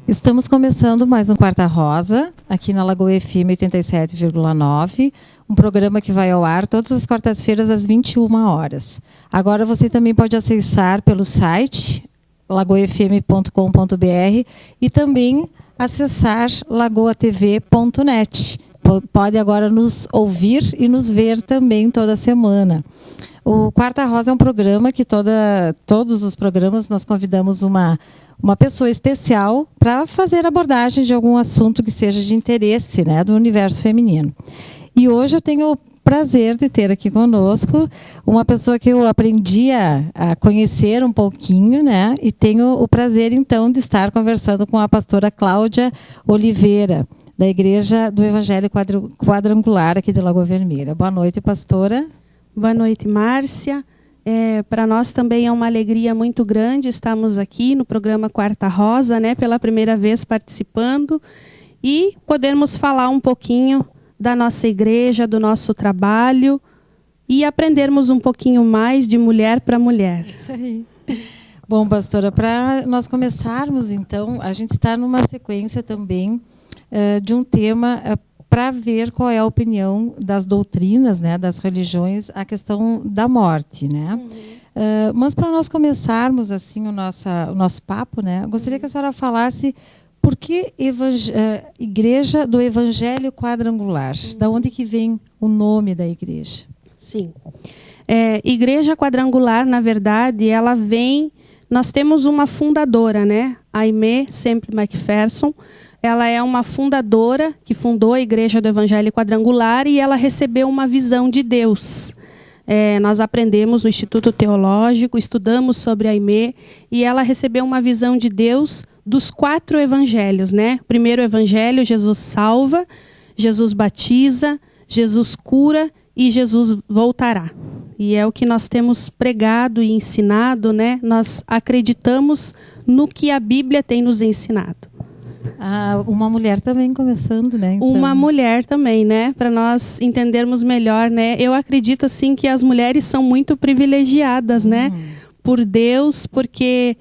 Estamos começando mais um Quarta Rosa, aqui na Lagoa FM 87,9, um programa que vai ao ar todas as quartas-feiras às 21 horas. Agora você também pode acessar pelo site lagoafm.com.br e também acessar lagoatv.net. Pode agora nos ouvir e nos ver também toda semana. O Quarta Rosa é um programa que todos os programas nós convidamos uma pessoa especial para fazer abordagem de algum assunto que seja de interesse, né, do universo feminino. E hoje eu tenho o prazer de ter aqui conosco uma pessoa que eu aprendi a conhecer um pouquinho, né, e tenho o prazer, então, de estar conversando com a pastora Cláudia Oliveira, da Igreja do Evangelho Quadrangular aqui de Lagoa Vermelha. Boa noite, pastora. Boa noite, Márcia. Para nós também é uma alegria muito grande estarmos aqui no programa Quarta Rosa, né, pela primeira vez participando e podermos falar um pouquinho da nossa igreja, do nosso trabalho e aprendermos um pouquinho mais de mulher para mulher. Isso aí. Bom, pastora, para nós começarmos, então, a gente está numa sequência também de um tema para ver qual é a opinião das doutrinas, né, das religiões, a questão da morte, né? Mas para nós começarmos assim o nosso papo, né, eu gostaria que a senhora falasse por que Igreja do Evangelho Quadrangular, da onde que vem o nome da igreja? Sim, Igreja Quadrangular, na verdade, ela vem. Nós temos uma fundadora, né, Aimee Semple McPherson. Ela é uma fundadora que fundou a Igreja do Evangelho Quadrangular e ela recebeu uma visão de Deus. Nós aprendemos no Instituto Teológico, estudamos sobre a Aimee e ela recebeu uma visão de Deus dos 4 evangelhos, né? Primeiro evangelho, Jesus salva, Jesus batiza, Jesus cura e Jesus voltará. E é o que nós temos pregado e ensinado, né? Nós acreditamos no que a Bíblia tem nos ensinado. Uma mulher também começando, né? Então. Uma mulher também, né? Para nós entendermos melhor, né? Eu acredito assim que as mulheres são muito privilegiadas, né? Por Deus, porque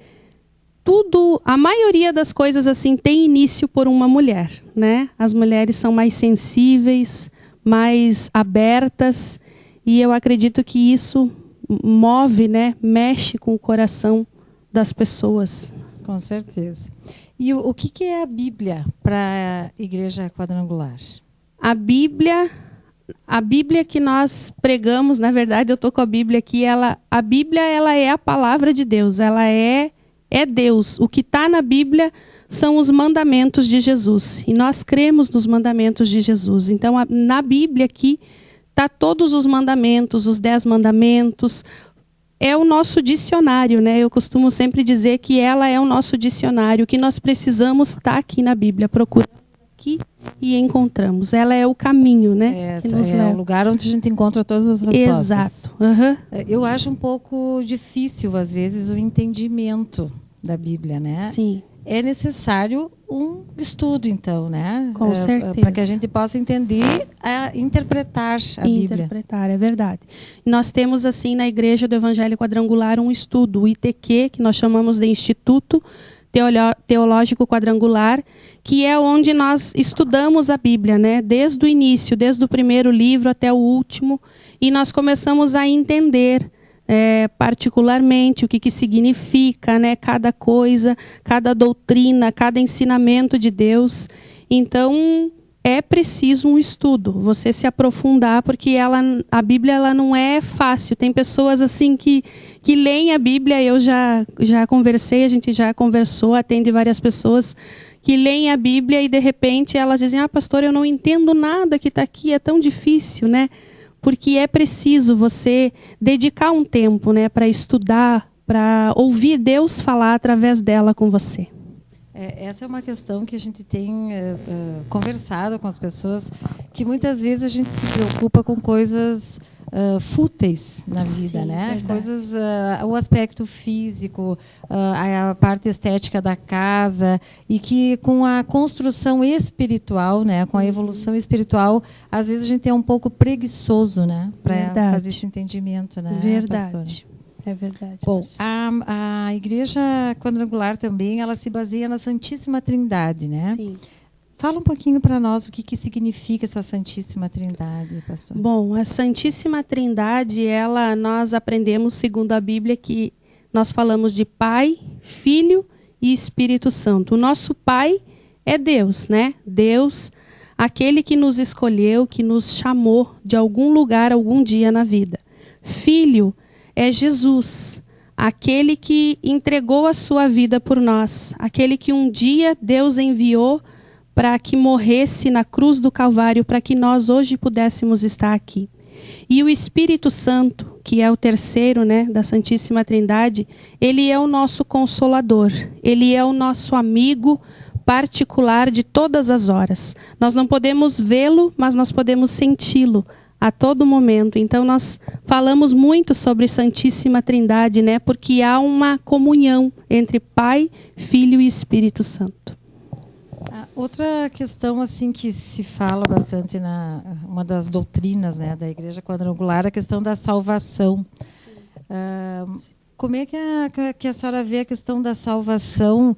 a maioria das coisas assim tem início por uma mulher, né? As mulheres são mais sensíveis, mais abertas, e eu acredito que isso move, né? Mexe com o coração das pessoas. Com certeza. E o que é a Bíblia para a Igreja Quadrangular? A Bíblia que nós pregamos, na verdade, eu estou com a Bíblia aqui, a Bíblia ela é a palavra de Deus, ela é Deus. O que está na Bíblia são os mandamentos de Jesus. E nós cremos nos mandamentos de Jesus. Então, na Bíblia aqui está todos os mandamentos, os 10 mandamentos. É o nosso dicionário, né? Eu costumo sempre dizer que ela é o nosso dicionário. O que nós precisamos está aqui na Bíblia. Procuramos aqui e encontramos. Ela é o caminho, né? Que nos leva. O lugar onde a gente encontra todas as respostas. Exato. Eu acho um pouco difícil, às vezes, o entendimento da Bíblia, né? Sim. É necessário um estudo, então, né? Com certeza. Para que a gente possa entender, interpretar a Bíblia. Interpretar, é verdade. Nós temos, assim, na Igreja do Evangelho Quadrangular, um estudo, o ITQ, que nós chamamos de Instituto Teológico Quadrangular, que é onde nós estudamos a Bíblia, né? Desde o início, desde o primeiro livro até o último, e nós começamos a entender particularmente o que significa, né, cada coisa, cada doutrina, cada ensinamento de Deus. Então, é preciso um estudo, você se aprofundar, porque a Bíblia ela não é fácil. Tem pessoas assim que leem a Bíblia, eu já conversei, a gente já conversou, atende várias pessoas que leem a Bíblia e de repente elas dizem: pastor, eu não entendo nada que está aqui, é tão difícil, né? Porque é preciso você dedicar um tempo, né, para estudar, para ouvir Deus falar através dela com você. Essa é uma questão que a gente tem conversado com as pessoas, que muitas vezes a gente se preocupa com coisas fúteis na vida, Sim, né? verdade. Coisas, o aspecto físico, a parte estética da casa, e que com a construção espiritual, né, com a evolução espiritual, às vezes a gente é um pouco preguiçoso, né, para fazer esse entendimento, né, Verdade. pastora? É verdade. Bom, a Igreja Quadrangular também, ela se baseia na Santíssima Trindade, né? Sim. Fala um pouquinho para nós o que significa essa Santíssima Trindade, pastor. Bom, a Santíssima Trindade, nós aprendemos, segundo a Bíblia, que nós falamos de Pai, Filho e Espírito Santo. O nosso Pai é Deus, né? Deus, aquele que nos escolheu, que nos chamou de algum lugar, algum dia na vida. Filho é Jesus, aquele que entregou a sua vida por nós, aquele que um dia Deus enviou para que morresse na cruz do Calvário, para que nós hoje pudéssemos estar aqui. E o Espírito Santo, que é o terceiro, né, da Santíssima Trindade, ele é o nosso consolador, ele é o nosso amigo particular de todas as horas. Nós não podemos vê-lo, mas nós podemos senti-lo a todo momento. Então nós falamos muito sobre Santíssima Trindade, né, porque há uma comunhão entre Pai, Filho e Espírito Santo. Outra questão assim que se fala bastante uma das doutrinas, né, da Igreja Quadrangular, a questão da salvação. Como é que a senhora vê a questão da salvação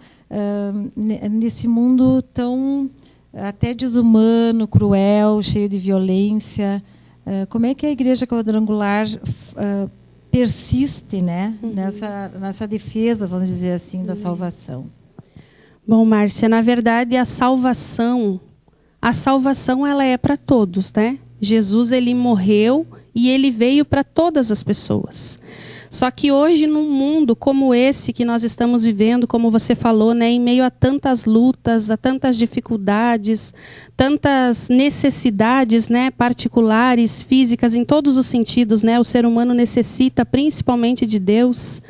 nesse mundo tão até desumano, cruel, cheio de violência? Como é que a Igreja Quadrangular persiste, né, nessa defesa, vamos dizer assim, da salvação? Bom, Márcia, na verdade a salvação ela é para todos, né? Jesus, ele morreu e ele veio para todas as pessoas. Só que hoje, num mundo como esse que nós estamos vivendo, como você falou, né, em meio a tantas lutas, a tantas dificuldades, tantas necessidades, né, particulares, físicas, em todos os sentidos, né, o ser humano necessita principalmente de Deus.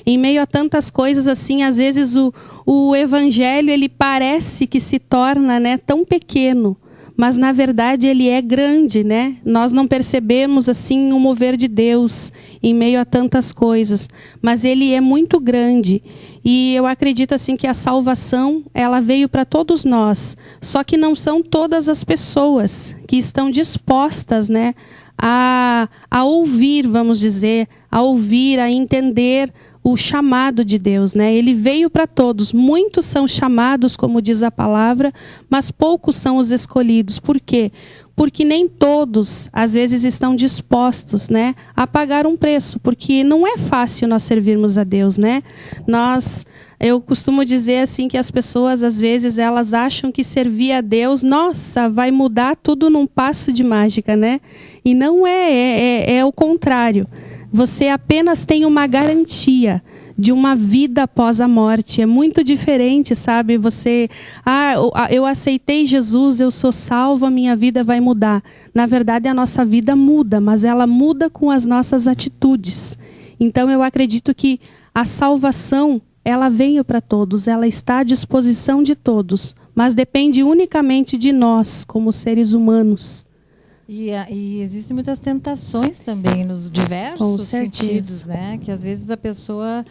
Em meio a tantas coisas assim, às vezes o evangelho ele parece que se torna, né, tão pequeno, mas na verdade ele é grande, né? Nós não percebemos assim o mover de Deus em meio a tantas coisas, mas ele é muito grande. E eu acredito assim que a salvação, ela veio para todos nós, só que não são todas as pessoas que estão dispostas, né, a ouvir, vamos dizer, a ouvir, a entender o chamado de Deus, né? Ele veio para todos. Muitos são chamados, como diz a palavra, mas poucos são os escolhidos. Por quê? Porque nem todos, às vezes, estão dispostos, né, a pagar um preço, porque não é fácil nós servirmos a Deus, né? Eu costumo dizer assim que as pessoas, às vezes, elas acham que servir a Deus, nossa, vai mudar tudo num passo de mágica, né? E não é o contrário. Você apenas tem uma garantia de uma vida após a morte. É muito diferente, sabe? Eu aceitei Jesus, eu sou salvo, a minha vida vai mudar. Na verdade, a nossa vida muda, mas ela muda com as nossas atitudes. Então, eu acredito que a salvação, ela veio para todos, ela está à disposição de todos, mas depende unicamente de nós, como seres humanos. E existem muitas tentações também nos diversos sentidos, né? Que às vezes a pessoa,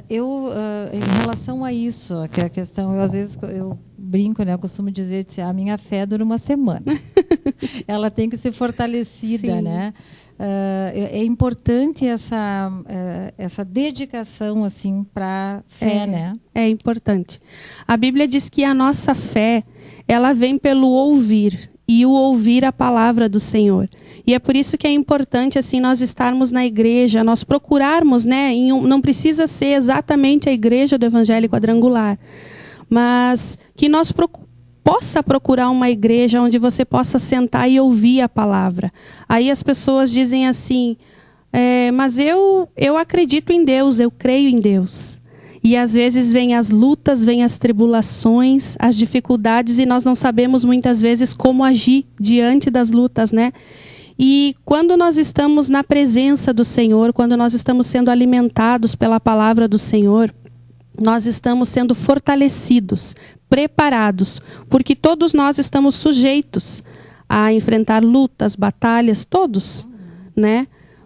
em relação a isso, a questão, às vezes eu brinco, né? Eu costumo dizer que a minha fé dura uma semana. Ela tem que ser fortalecida, sim, né? É importante essa dedicação assim para a fé, né? É importante. A Bíblia diz que a nossa fé, ela vem pelo ouvir. E o ouvir a palavra do Senhor. E é por isso que é importante assim nós estarmos na igreja, nós procurarmos, né? Não precisa ser exatamente a igreja do Evangelho Quadrangular, mas que nós possa procurar uma igreja onde você possa sentar e ouvir a palavra. Aí as pessoas dizem assim, mas eu acredito em Deus, eu creio em Deus. E às vezes vêm as lutas, vêm as tribulações, as dificuldades, e nós não sabemos muitas vezes como agir diante das lutas, né? E quando nós estamos na presença do Senhor, quando nós estamos sendo alimentados pela palavra do Senhor, nós estamos sendo fortalecidos, preparados, porque todos nós estamos sujeitos a enfrentar lutas, batalhas, todos, né?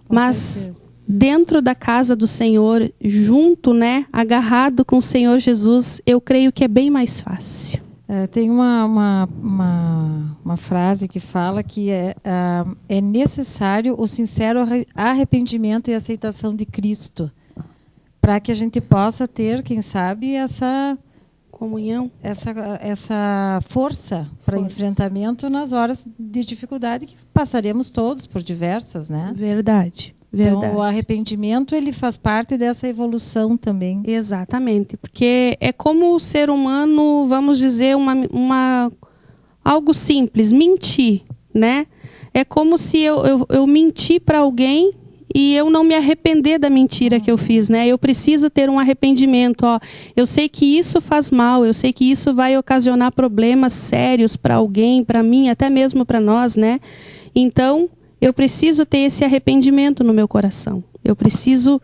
Mas dentro da casa do Senhor, junto, né, agarrado com o Senhor Jesus, eu creio que é bem mais fácil. Tem uma frase que fala que é necessário o sincero arrependimento e aceitação de Cristo para que a gente possa ter, quem sabe, essa comunhão, essa força para enfrentamento nas horas de dificuldade que passaremos todos por diversas, né? Verdade. Então, o arrependimento ele faz parte dessa evolução também. Exatamente, porque é como o ser humano, vamos dizer, algo simples, mentir, né? É como se eu mentir para alguém e eu não me arrepender da mentira que eu fiz, né? Eu preciso ter um arrependimento, ó. Eu sei que isso faz mal, eu sei que isso vai ocasionar problemas sérios para alguém, para mim, até mesmo para nós, né? Então, eu preciso ter esse arrependimento no meu coração. Eu preciso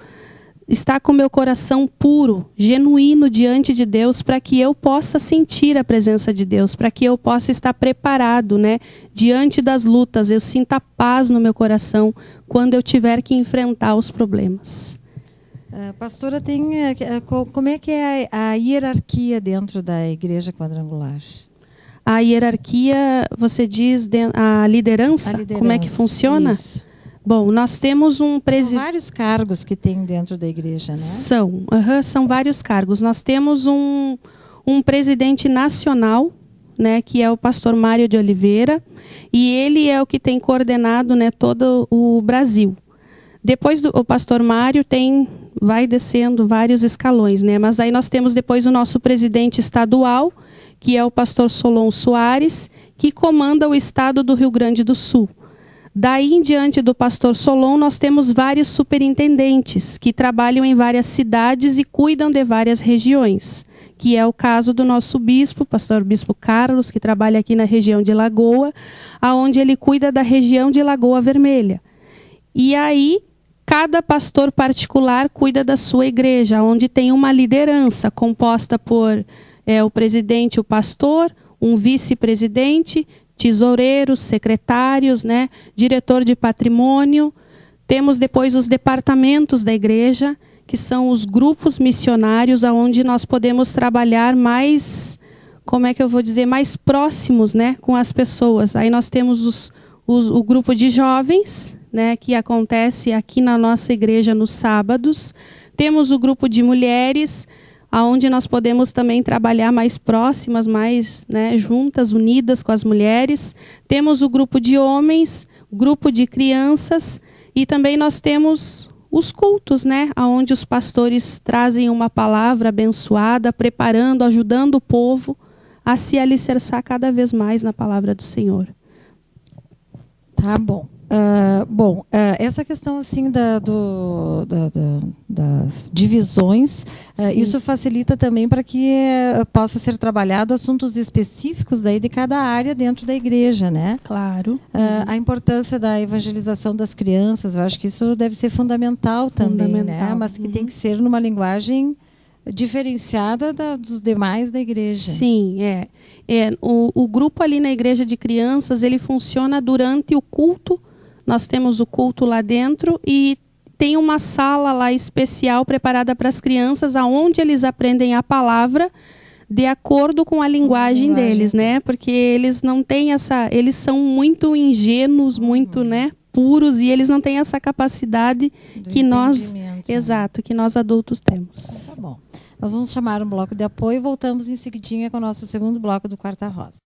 estar com meu coração puro, genuíno diante de Deus, para que eu possa sentir a presença de Deus, para que eu possa estar preparado, né, diante das lutas. Eu sinta paz no meu coração quando eu tiver que enfrentar os problemas. Pastora, como é que é a hierarquia dentro da Igreja Quadrangular? A hierarquia, você diz, a liderança? Como é que funciona? Isso. Bom, nós temos um presidente. São vários cargos que tem dentro da igreja, né? São vários cargos. Nós temos um presidente nacional, né, que é o pastor Mário de Oliveira, e ele é o que tem coordenado, né, todo o Brasil. Depois o pastor Mário vai descendo vários escalões, né? Mas aí nós temos depois o nosso presidente estadual, que é o pastor Solon Soares, que comanda o estado do Rio Grande do Sul. Daí em diante do pastor Solon, nós temos vários superintendentes que trabalham em várias cidades e cuidam de várias regiões, que é o caso do nosso bispo, pastor Bispo Carlos, que trabalha aqui na região de Lagoa, aonde ele cuida da região de Lagoa Vermelha. E aí, cada pastor particular cuida da sua igreja, onde tem uma liderança composta por o presidente, o pastor, um vice-presidente, tesoureiros, secretários, né, diretor de patrimônio. Temos depois os departamentos da igreja, que são os grupos missionários, onde nós podemos trabalhar mais, mais próximos, né, com as pessoas. Aí nós temos o grupo de jovens, né, que acontece aqui na nossa igreja nos sábados. Temos o grupo de mulheres, aonde nós podemos também trabalhar mais próximas, mais, né, juntas, unidas com as mulheres. Temos o grupo de homens, grupo de crianças, e também nós temos os cultos, né, aonde os pastores trazem uma palavra abençoada, preparando, ajudando o povo a se alicerçar cada vez mais na palavra do Senhor. Tá bom. Essa questão assim das divisões, isso facilita também para que possa ser trabalhado assuntos específicos daí de cada área dentro da igreja, né? Claro. A importância da evangelização das crianças, eu acho que isso deve ser fundamental também, né? Mas que tem que ser numa linguagem diferenciada dos demais da igreja. Sim, o grupo ali na igreja de crianças, ele funciona durante o culto. Nós temos o culto lá dentro e tem uma sala lá especial preparada para as crianças, aonde eles aprendem a palavra de acordo com a linguagem deles, né? Porque eles não têm eles são muito ingênuos, muito, né, puros, e eles não têm essa capacidade que nós, que nós adultos temos. Tá bom. Nós vamos chamar um bloco de apoio e voltamos em seguidinha com o nosso segundo bloco do Quarta Rosa.